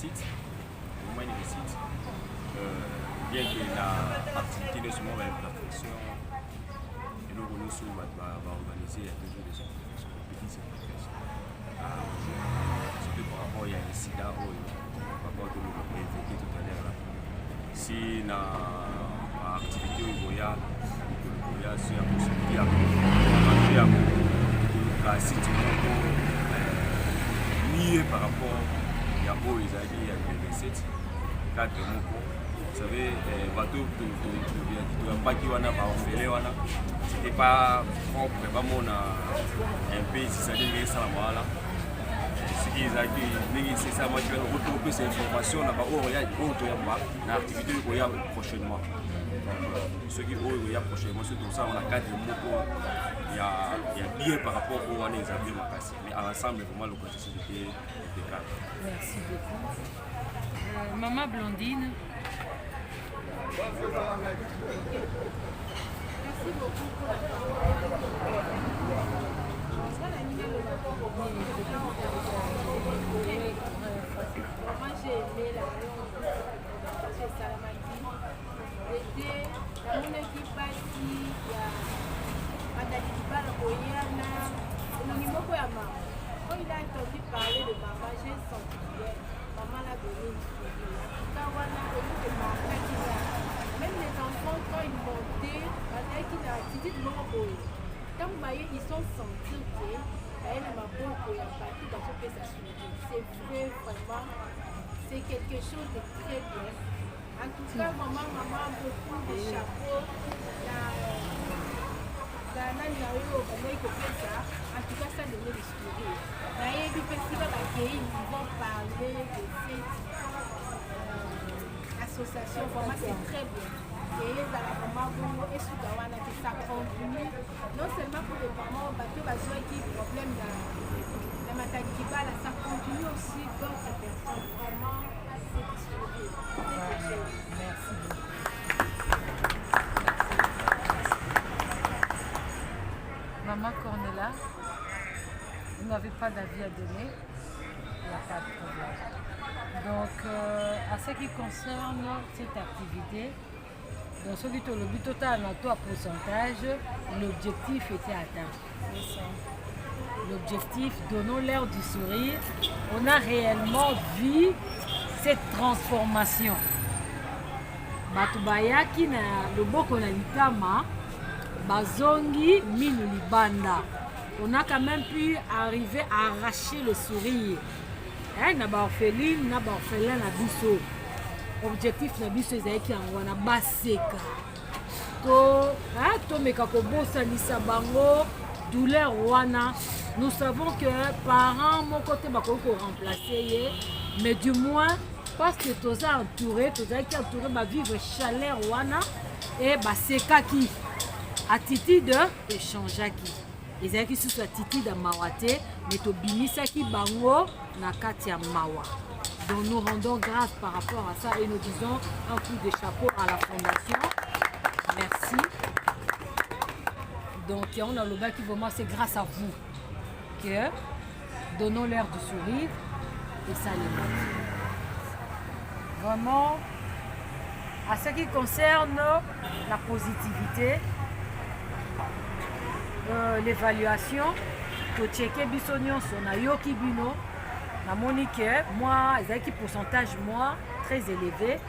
réussite. Au moins une réussite. Bien que l'activité de ce moment va être perfection, et nous va organiser, il y a toujours des imperfections, des petites imperfections. Surtout par rapport à l'incident, par rapport à ce que nous avons évoqué tout à l'heure. Si l'activité au Goya, c'est la possibilité de site lié par rapport à où ils allaient à l'université, cadre moko. Vous savez, bateau de Baki wana ba ofele wana, c'était pas propre, vraiment on a un pays si ça dit ça la voilà. Ce qui est acquis, c'est ça moi je vais retrouver ces informations là-bas où il y a une activité qu'il y a prochainement. Ce qui il y a prochainement, c'est tout ça on a cadre moko. Il y a bien par rapport au wana les avions makasi, mais à l'ensemble vraiment le contexte était cadre. Merci beaucoup. Maman Blondine. Merci beaucoup pour la moi j'ai aimé la parce que Salamati était dans mon équipe ici, il y a Madame Kibala Koyana, au niveau de maman. Quand il a entendu parler de maman, j'ai senti que maman l'a donné une fille. Même les enfants, quand ils montaient, ils sont sentis que c'est vrai, vraiment, c'est quelque chose de très bien. En tout cas, maman a beaucoup de chapeaux. En tout cas, ça donnait le sourire. Ils vont parler de cette association. Vraiment, c'est très bien. Et ça continue, non seulement pour les parents, qui ont problème de maternité, ça continue aussi d'autres personnes. Vraiment, c'est distribué. Merci. Maman Cornella, vous n'avez pas d'avis à donner, il n'y a pas de problème. Donc, à ce qui concerne cette activité, dans ce qui est le but total, à pourcentage, l'objectif était atteint. L'objectif, donnons l'air du sourire, on a réellement vu cette transformation. Batubayaki na loboko na litama, bazongi minu libanda. On a quand même pu arriver à arracher le sourire. Na ba orpheline, na ba orphelin na biso. Objectif na biso ezalaki yango wana baseka. To meka kobosanisa bango douleur wana. Nous savons que parents mon côté bakoko remplacer, mais du moins parce que tous entouré, ba vivre chaleur wana et baseka qui attitude échangeaki. Ezalaki sous attitude mawate, mais to bimisaki bango na kati ya mawa. Donc nous rendons grâce par rapport à ça et nous disons un coup de chapeau à la fondation. Merci. Donc on a le gars qui vraiment c'est grâce à vous que donnons l'air du sourire et ça les motive. Vraiment, à ce qui concerne la positivité, l'évaluation, to checker bisognon son ayoki bino. La monique, moi, j'ai un pourcentage moi très élevé,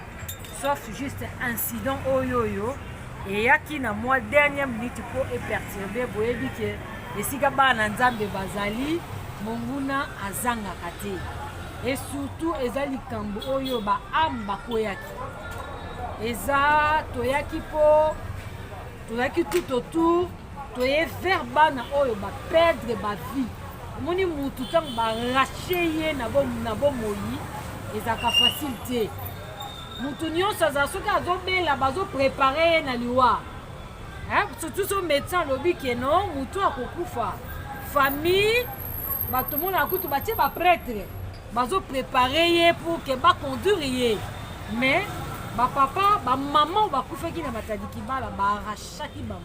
sauf juste incident oyoyo. Et il y a qui na moi dernière minute pour perturber, vous voyez que les sigaba nanzambe bazali, monguna azanga kate. Et surtout, ezali kambo oyo ba amba koyaki. Eza toyaki po, toyaki tout autour, toye verbana oyo ba perdre ba vie. Moni mutu tang ba racher na bo moyi ezaka facilité. Mutu nyonso azasoka azobela bazo préparer na liwa. Surtout son médecin lobi ke non mutu akokufa. Famille bato mona akutu batie ba prêtre bazo préparer pour que ba conduire. Mais ba papa ba maman ba kufaki na matadiki bala ba rachaki bango.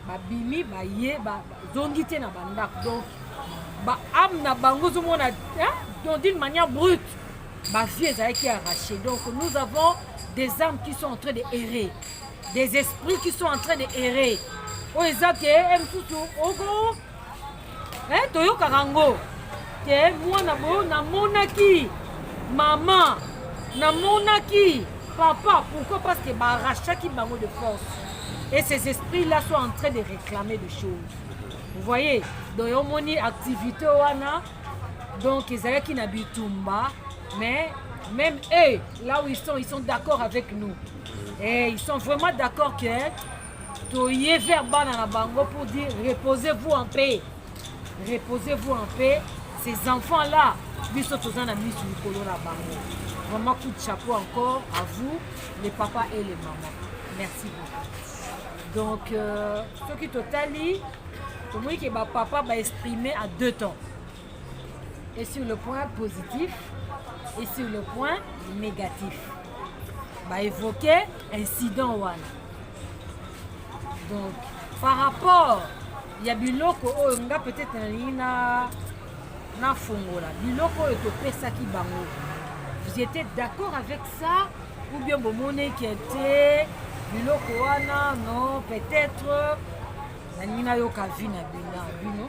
Ba bimi ba ye ba zongite na bandako. Donc ba am na bango zo mona d'une manière brute ma vie est arrachée. Donc nous avons des âmes qui sont en train de errer, des esprits qui sont en train de errer. Oh exact, toyo karango ke moi na monaki maman na monaki papa, pourquoi? Parce que barachaki bango de force et ces esprits là sont en train de réclamer des choses. Vous voyez, donc on moni activité wana donc ils qui na bitumba, mais même eux là où ils sont d'accord avec nous et ils sont vraiment d'accord que toye verba na bango pour dire reposez-vous en paix. Reposez-vous en paix. Ces enfants-là, vraiment coup de chapeau encore à vous, les papas et les mamans. Merci beaucoup. Donc, ce qui totalie, pour moi, que papa va exprimer à deux temps. Et sur le point positif et sur le point négatif. Va évoquer incident one. Donc, par rapport il y a biloko oyo nga peut-être na fongola biloko oyo topesaki bango, vous étiez d'accord avec ça ou bien bomone qui était biloko wana non peut-être naningi nayoka vi na bino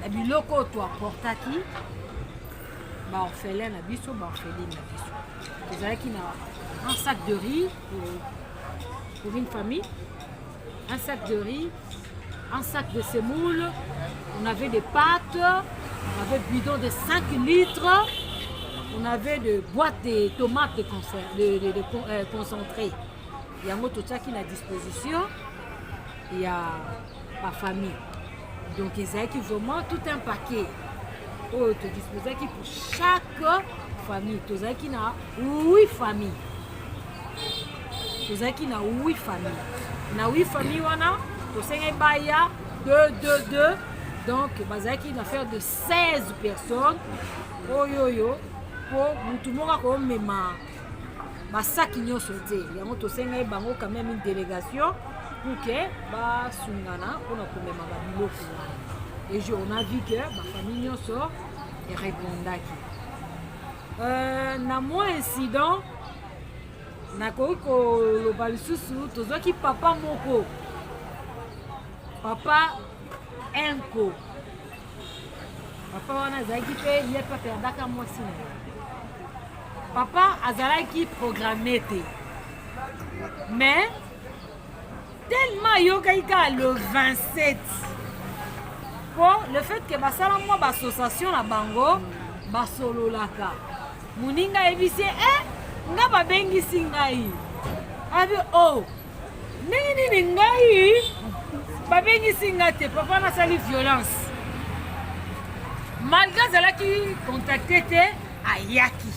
na biloko oyo toaportaki baorphelin na biso baorpheline na biso ezalaki na un sac de riz pour une famille, un sac de riz, un sac de semoule, on avait des pâtes, on avait bidon de 5 litres, on avait des boîtes de tomates de concentré. Il y a un autre qui est à disposition, il y a ma famille. Donc il y a vraiment tout un paquet te disposé pour chaque famille. Il y a 8 familles. Il y a 8 familles. Na 8 familles, on a 2. Donc, il y a une affaire de 16 personnes. Pour tout le monde, il y a sac qui ont sauté. Il y a quand même une délégation pour que Sungana pour nous. Et on a vu que ma famille sort et répondait. Na moins incident. Nakoko le balisusu tozoki papa moko papa enko papa wana azalaki pe ye pa perdaka mwasi na ye papa azalaki programmé te mais tellement yokaki ka le 27 pour le fait que basala mwa bassociation na bango basololaka moninga ebisi nga babengisi ngai abi oh nini ngai babengisi nga te papa nasali violence malgré azalaki contacté te ayaki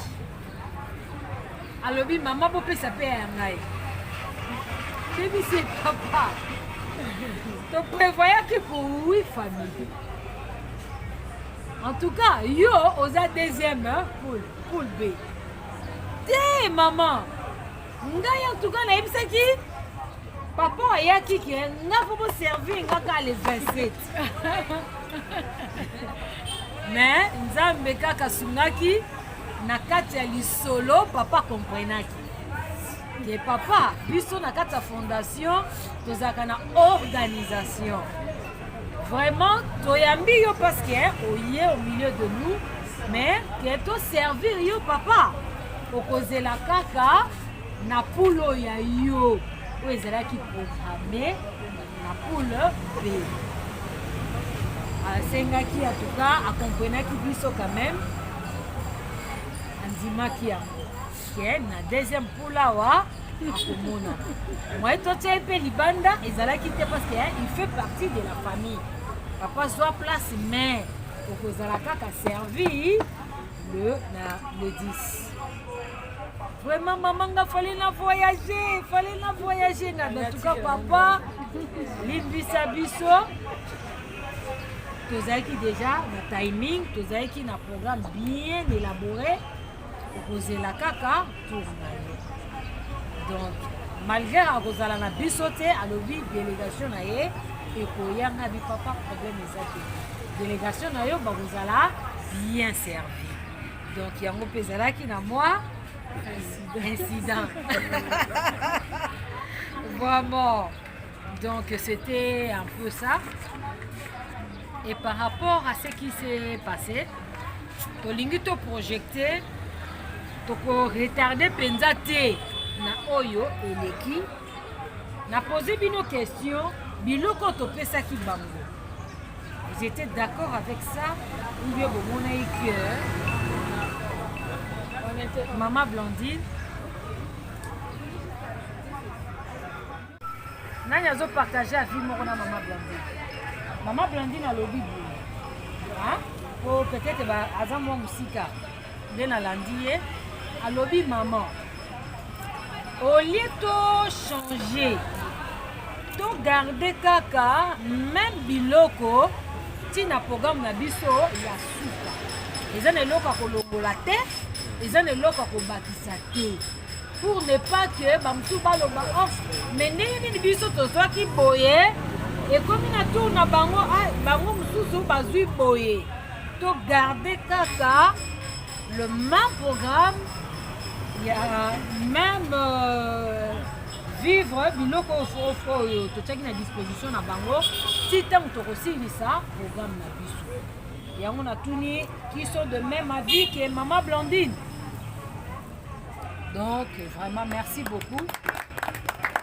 alobi mama bopesa mpe ya ngai tebisi papa toprévoyaki pour 8 familles en tout cas yo oza deuxième poule B. Maman, ngai en tout cas naebisaki papa ayaki ki nga faut servir nga le 27 mais nzambe kaka sungaki na kati ya lisolo papa comprenaki que papa biso na kati ya fondation tozalaka na organisation vraiment toyambi yo parce que oye au milieu de nous mais que to servir yo papa okozela kaka na pulo ya yo oyo ezalaki programme na pulo B asengaki en tout cas akomprenaki biso quand même andimaki yango ke na deuxième poule awa akomona moi totia mpe libanda ezalaki te parce que il fait partie de la famille papa zwa place mais okozala kaka servi le 10. Vraiment, maman, il fallait voyager. En tout cas, papa, l'Invisa Bisso, tous qui déjà, le timing, tous qui a un programme bien élaboré, pour poser la caca pour donc, malgré la Rosala na bisoté, à l'obi délégation naie, et pour y avoir papa problème exact. Délégation naie, Rosala bien servi. Donc yango pezalaki na moi incident. Vraiment. Donc c'était un peu ça. Et par rapport à ce qui s'est passé, tolingi to projecté, toko retardé penza te na oyo eleki, na posé bino question, biloko to pesaki bango. Vous étiez d'accord avec ça? Ou bien bon mon que Maman Blandine. Nani azo partager à vie moko na Maman Blandine. Maman Blandine a lobby boulot. Hein? Pour peut-être aza mwa musika. Nde na landi ye a lobby maman. Au lieu de changer, de garder kaka même biloko tina programme na biso ya suka. Eza na eloko kolongola te, eza na eloko kobakisa te. Pour ne pas que bamtu baloba oh mais nini biso tozwaki boye et comme na tour na bango bango mususu bazui boye. To garder kaka le même programme, il y a même vivre biloko ofo yo to tchaki na disposition na bango si tant to kosilisa programme na biso. Ya on a tuni qui sont de même avis que Maman Blandine. Donc vraiment merci beaucoup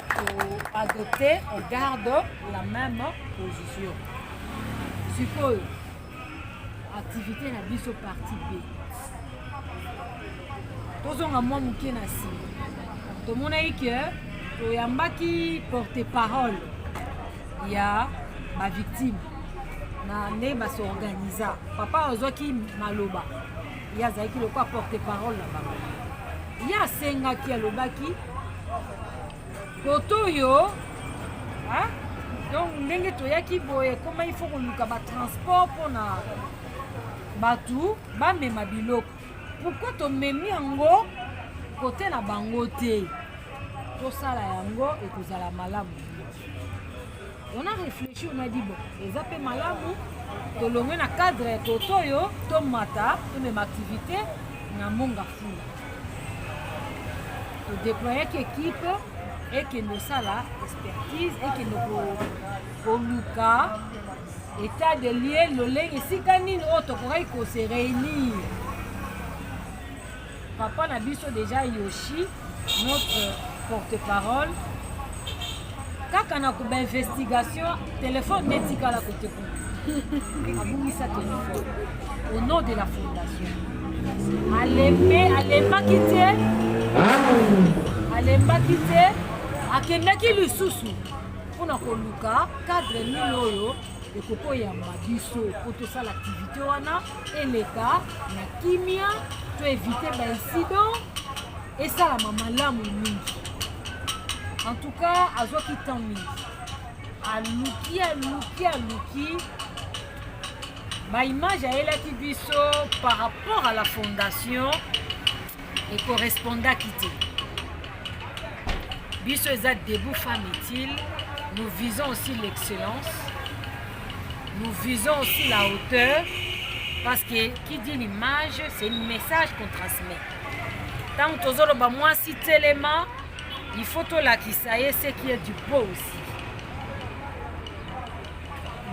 pour adopter, on garde la même position. Suppose activité na biso partie B. Tozonga mwa muke na si. Tomonaki que toyambaki porte-parole ya ba victime na nde baso organisa. Papa ozwaki maloba. Ya zaki lokwa porte-parole na bango. Ya sengaki alobaki koto yo hein? Donc ndenge toyaki boye comment il faut koluka ba transport pona batu bamema biloko. Pourquoi tomemi yango côté na bango te? Tosala yango et kozala malamu. On a réfléchi, on a dit bon, les appels malamu, tolongwe na cadre toto yo, tomata, tomema activité na monga fula. To déployer équipe et que nous ça la expertise et que nous koluka état de lié loleng esika nini oyo tokoki kose réunir. Papa na biso déjà Yoshi, notre porte-parole, kaka na kuba investigation téléphone netika la côté pour abungisa téléphone au nom de la fondation. Alemba kite akendaki lisusu mpona koluka cadre nini oyo ekokoyamba biso po tosala activité wana eleka na kimia to éviter baincident esalama malamu mingi. En tout cas azwaki temps mingi aluki baimage ayelaki biso par rapport à la fondation ekorespondaki te. Biso eza debout femme utile. Nous visons aussi l'excellence. Nous visons aussi la hauteur. Parce que qui dit l'image, c'est le message qu'on transmet. Tant que tu as moi si tellement, il faut que tu aies ce qui est du beau aussi.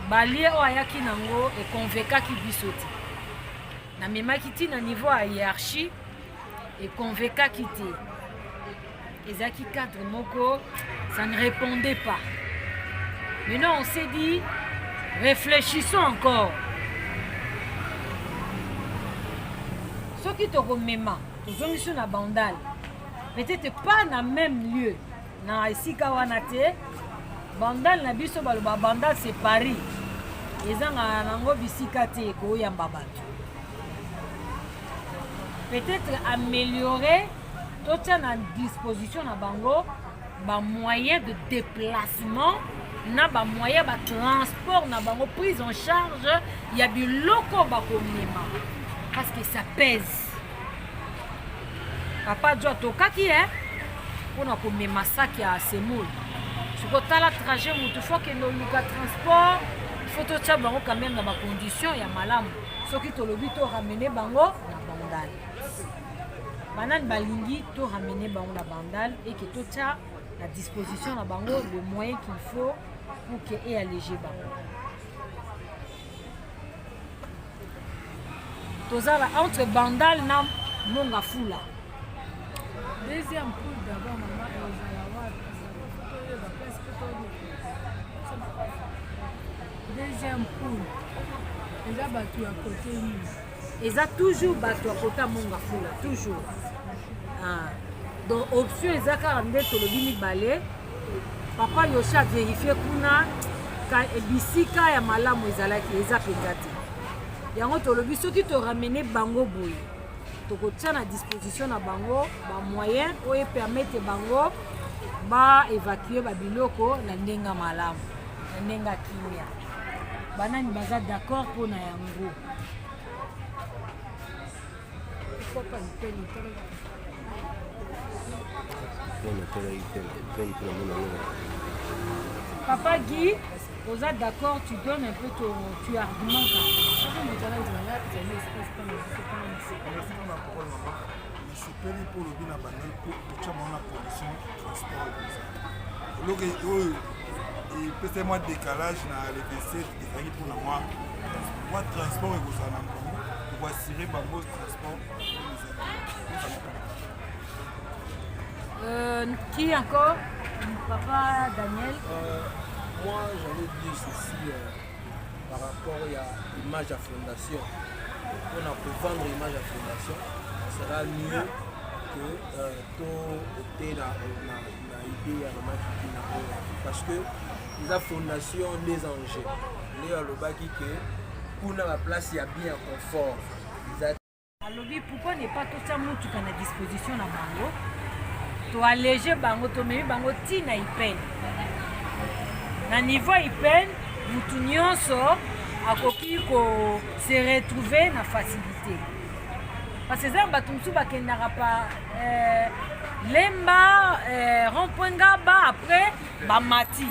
Balie o ayaki nango et convainca qui bisoti. Na mema kiti na niveau à hiérarchie et convainca qui te. Ezaki cadre moko, ça ne répondait pas. Maintenant on s'est dit, réfléchissons encore. Ce qui te remema, tu sur la bandale, peut-être pas dans le même lieu. Na isika wanate, bandale na biso baloba bandale c'est Paris. Ezanga nango bisika te ko yamba bato. Peut-être améliorer tout à disposition na bango ba moyen de déplacement na ba moyen ba transport na bango prise en charge ya biloko ba komema parce que ça pèse. Papa doit tokaki pour na komema sac ya semoule. Si ko tala trajet mutu faut que no luka transport il faut to tcha bango quand même na ba condition ya malamu. Soki to lobi to ramener bango na bango. bandal. Banan balingi to ramener bango na bandal et que tout ça la disposition na bango le moyen qu'il faut pour que ait alléger bango. Tozala entre bandal na monga fula. Deuxième poule d'abord, maman, deuxième poule, ils ont battu à côté. Ils ont toujours battu à côté monga fula, toujours. Donc, option, ils ont 42 tolobini balé. Papa Yoshi a vérifié kuna bisika ya malamu ezalaki eza penza te. Yango tolobi soki to ramener bango boye. Tokotia na disposition na bango ba moyen oyo permettre bango ba évacuer ba biloko na ndenga malamu na ndenga kimia. Banani baza d'accord pour na yango. Papa Guy, vous êtes d'accord, tu donnes un peu ton tu argumentes. sepeli mpo olobi na bandal kotya bango na condition transport eloko oyo epesa mwa décalage na le 27 ezalaki mpona mwa transport ekozala na bango ekoasire bango transport. Qui encore? Papa Daniel. Moi, j'allais dire ceci par rapport à l'image à fondation. Pour vendre l'image à fondation, ça sera mieux que tout était la idée parce que la fondation des enjeux. Il y a le baki que pour la place il y a bien confort. Alors pourquoi n'est pas tout ça mutuka na disposition na bango? To alléger bango to memi bango tina ipen. Na niveau ipen mutu nyonso akoki ko se retrouver na facilité. Parce que ça bato musu bakendaka pa lemba rond-point Ngaba après ba mati.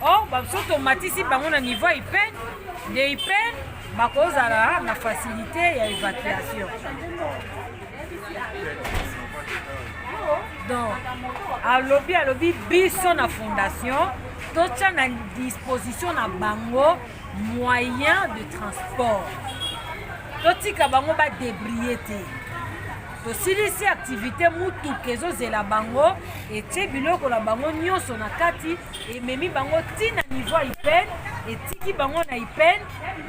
Oh ba soto mati si bango na niveau ipen de ipen bakozala na facilité ya évacuation. Donc alobi biso na fondation totia na disposition na bango moyen de transport totika bango badebriller te tosilisi activité mutuka ezozela bango etie biloko na bango nyonso na kati ememi bango ntina niveau ya ipen etiki bango na ipen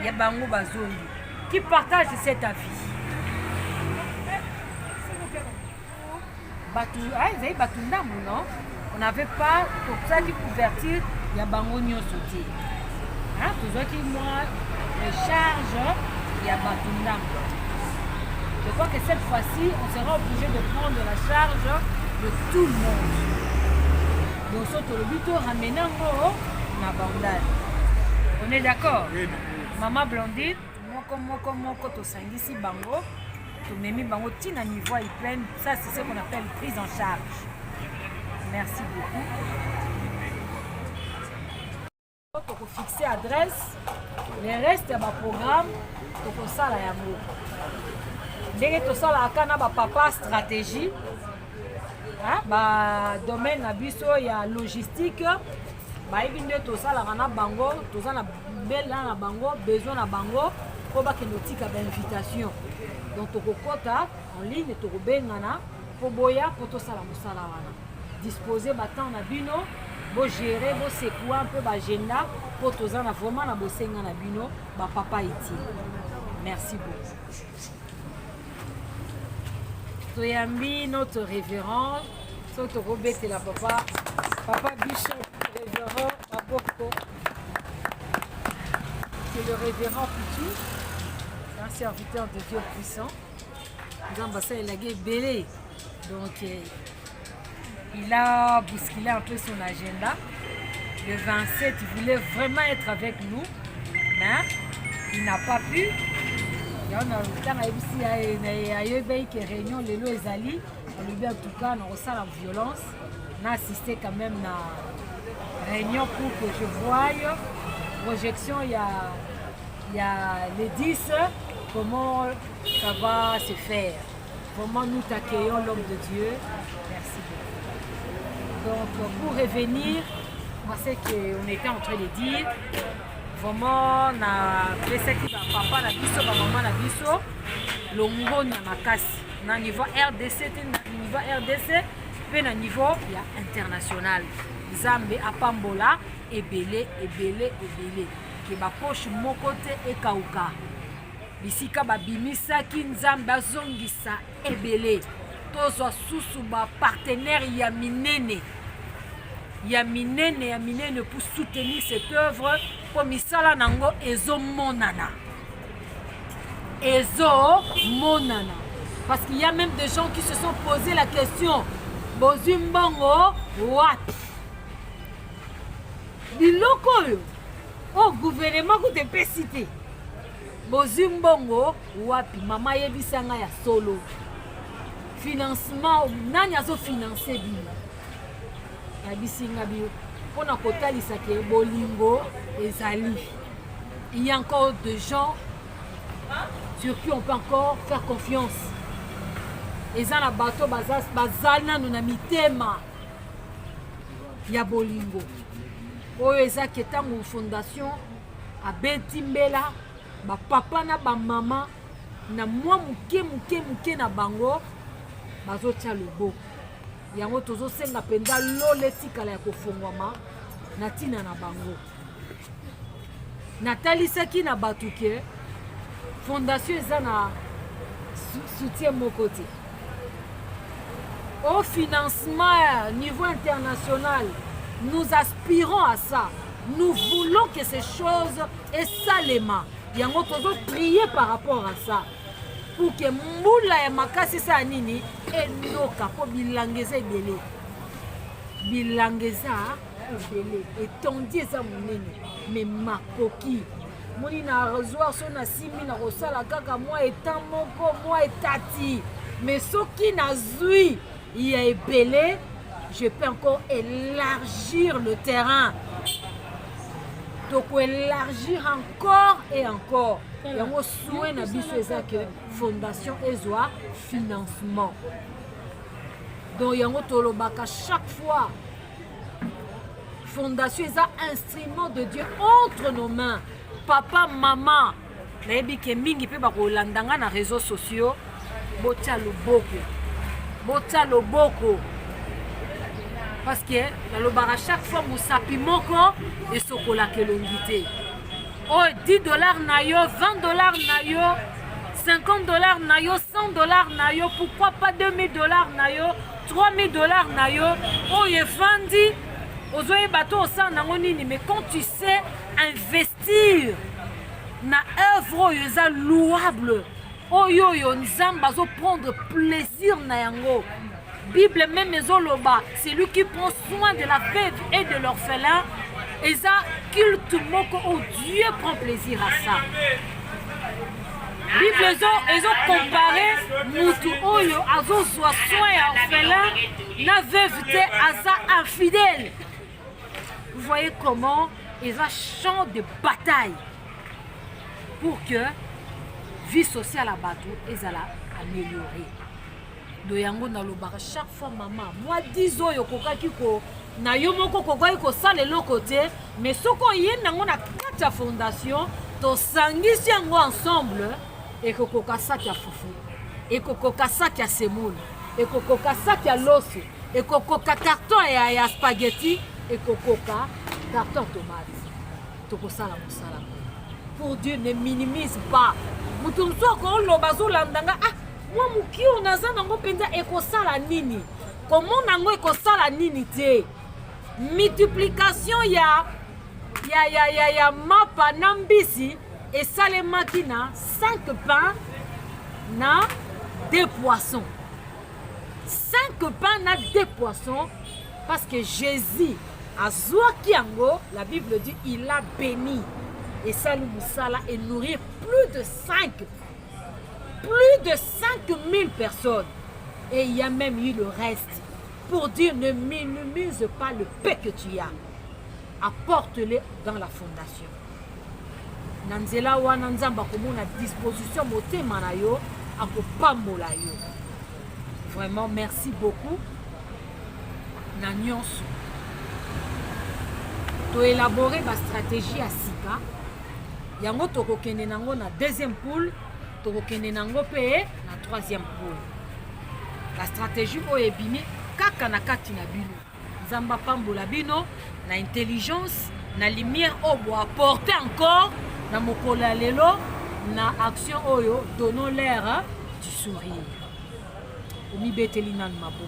ya bango bazongi qui partage cet avis. Ils batu ndambo, non? On n'avait pas pour ça qui couverture, il y a bango nyonso te. Tout ça qui moi les charges, il y a batu ndambo. Je crois que cette fois-ci, on sera obligé de prendre la charge de tout le monde. Donc surtout le but ramener na bandal. On est d'accord? Oui. Maman Blondine, moko to sangisi bango. Memi bango tina niveau ipen, ça c'est ce qu'on appelle prise en charge. Merci beaucoup. Pour fixer adresse, les restes de ma programme pour ça la yango. Dès que tout ça la kana ba papa stratégie, ba domaine na biso ya logistique, ba ibinde tout ça la kana bango, tout ça na bella na bango, besoin na bango, pour ba kenotika ba invitation. Donc tokokota en ligne tokobengana po boya po tosala mosala wana disposer batant na bino bo gérer bo sekua un peu ba agenda po tozana vraiment na bosenga na bino ba papa iti. Merci beaucoup. Toyambi notre révérend so tokobete la papa Bishop révérend Baboko. C'est le révérend Pitou. Un serviteur de Dieu puissant. Il a belé. Donc il a bousculé un peu son agenda. Le 27, il voulait vraiment être avec nous, mais il n'a pas pu. Il y a une réunion, les lois Ezali, en tout cas, on ressent la violence. On a assisté quand même à la réunion pour que je voie. Projection, il y a les 10. comment ça va se faire. Vraiment, nous t'accueillons, l'homme de Dieu. Merci beaucoup. Donc, pour revenir, moi, c'est qu'on était en train de dire, vraiment, na pesaki ba papa na biso, ba maman na biso, longo na makasi. Na niveau RDC, na niveau RDC, puis na niveau international. Zambe apambola, ebele. Ke ba poche mon côté et kauka. Bisika babimisaki nzambe azongisa ebele. Tozwa susu ba partenaire ya minene pour soutenir cette œuvre pour misala nango ezo monana. Parce qu'il y a même des gens qui se sont posé la question bozumbongo wapi biloko oyo au gouvernement ko te pesite bozumbongo wapi mama yebisanga ya solo financement nani azo financer bino ya bisinga bio pona kotalisa ke bolingo ezali. Il y a encore des gens sur qui on peut encore faire confiance. Eza na bato bazalina na mitema ya bolingo oyo eza ke ntango fondation abeti mbela bapapa na bamama na mwa muke na bango bazotia loboko yango tozosenga mpenza lola etikala ya kofungwama na ntina na bango. Natalisaki na bato ke fondation eza na soutien moko te. Au financement niveau international, nous aspirons à ça. Nous voulons que ces choses et salement. Yango tozo prier par rapport à ça. Pour que mbula ya makasi sa nini enoka po bilangeza ebele. Bilangeza ebele. Etondi eza monene. Mais makoki. Moni na rezoir so na simi na kosala kaka moi etan moko moi etati. Mais soki na zui il y a ébélé, je peux encore élargir le terrain. Donc élargir encore et encore. Il y a un souhait na biso que fondation ezwa financement. Donc il y a un tolobaka chaque fois fondation est un instrument de Dieu entre nos mains. Papa, maman, nayebi ke mingi pe ba kolandanga na réseaux sociaux, botia loboko. Parce que à chaque fois mosapi moko et sokola kelongité. Oh, $10 na yo, $20 na yo, $50 na yo, $100 na yo, pourquoi pas $2000 na yo, $3000 na yo. Oh, ye vandi, ozoye bato osa nango nini, mais quand tu sais investir na œuvre eza louable. Oh yo nzamba zo prendre plaisir na yango. Bible même ezoloba, c'est lui qui prend soin de la veuve et de l'orphelin. Eza culte moko oh Dieu prend plaisir à ça. Bible ezo comparé mutu oyo azo soin ya orphelin na veuve te aza infidèle. Vous voyez comment ils ont champ de bataille pour que vie sociale à bateau et à améliorer. Do yango na lobaka chaque fois maman moi 10 ans yo kokaki ko na yo moko kokaki ko sala le côté mais soko yenda ngo na kata fondation to sangisi yango ensemble et kokoka saki ya fufu et kokoka saki ya semoule et kokoka saki ya loso et kokoka carton ya spaghetti et kokoka carton tomate. Tokosala mosala. Pour Dieu ne minimise pas. Mutumso ko lobazo landanga ah moi mukio naza nango penza ekosala nini? Comment nango ekosala nini te? Multiplication ya mapa nambisi et salemaki na 5 pains na 2 poissons. 5 pains na 2 poissons parce que Jésus azwa kiango, la Bible dit il a béni et ça nous sala et nourrir plus de 5000 personnes. Et il y a même eu le reste. Pour dire ne minimise pas le peu que tu as. Apporte-le dans la fondation. na nzela wana nzambe akomona disposition motema na yo akopambola yo. Vraiment merci beaucoup na nyonso toélabore bastratégie ya sika yango tokokende nango na deuxième poule tokokende nango mpe na troisième poule. La stratégie oyo ebimi kaka na kati na bino nzambe apambola bino na intelligence na lumière oyo boapporte encore na mokolo ya lelo na action oyo donnons l'air du sourire. Omibeteli nanu maboko.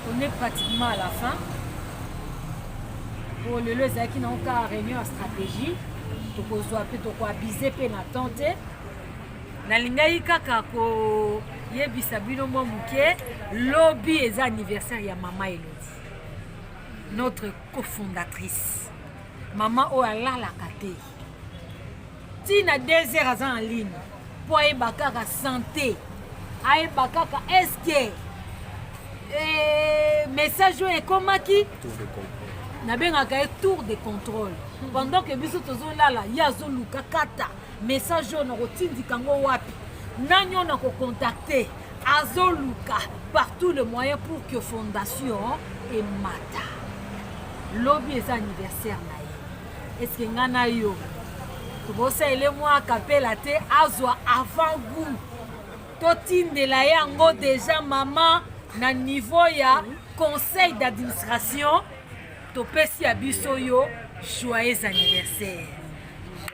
On est pratiquement à la fin. Pour le ezalaki na oka réunion ya stratégie tokozwa mpe tokoabize mpe na temps te nalingai kaka koyebisa bino mwa moke lobi eza anniversaire ya mama Elodie, notre cofondatrice, mama oyo alalaka te ntina 2 heures aza en ligne mpo ayeba kaka santé, ayeba kaka eske message oyo ekomaki nabengaka ye tour de contrôle pendant que biso tozolala ye azoluka kata message oyo nakotindika ngo wapi nani oyo nakocontacte azoluka partout le moyen pour que fondation emata. Lobi eza anniversaire na ye eske nga na yo tobosaele mwa kapela te azwa avant goût totindela ye yango déjà mama na niveau ya conseil d'administration topesi ya biso yo joyeux anniversaire.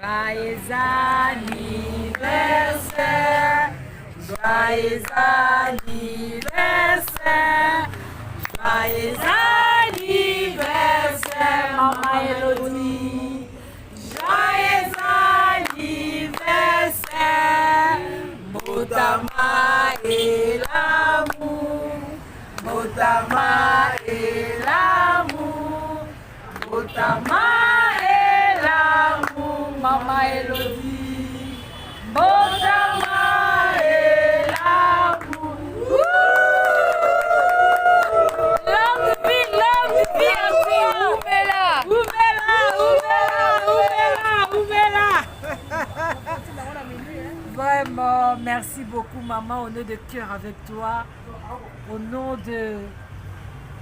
Joyeux anniversaire, joyeux anniversaire, joyeux anniversaire, Maman Elodie. Joyeux anniversaire, Motama et l'amour, Motama et l'amour, Motama et l'amour, Maman Elodie. Motama et l'amour. Longue vie, ouvela, ouvela, ouvela, ouvela. Vraiment, merci beaucoup maman, au nom de cœur avec toi, au nom de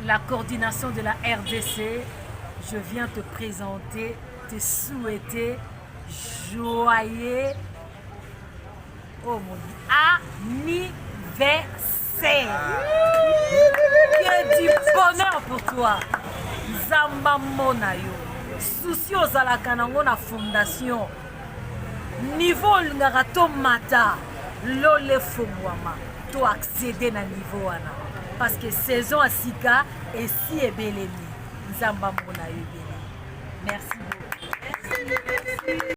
la coordination de la RDC, je viens te présenter, te souhaiter joyeux oh mon Dieu, anniversaire. Que du bonheur pour toi. Zamba mona yo. Souci ozalaka nango na fondation. Niveau lingaka to mata. Lole fongwama. To accéder na niveau wana. Parce que saison asika et si ebelemi. Zamba mona yo ebelemi. Merci beaucoup.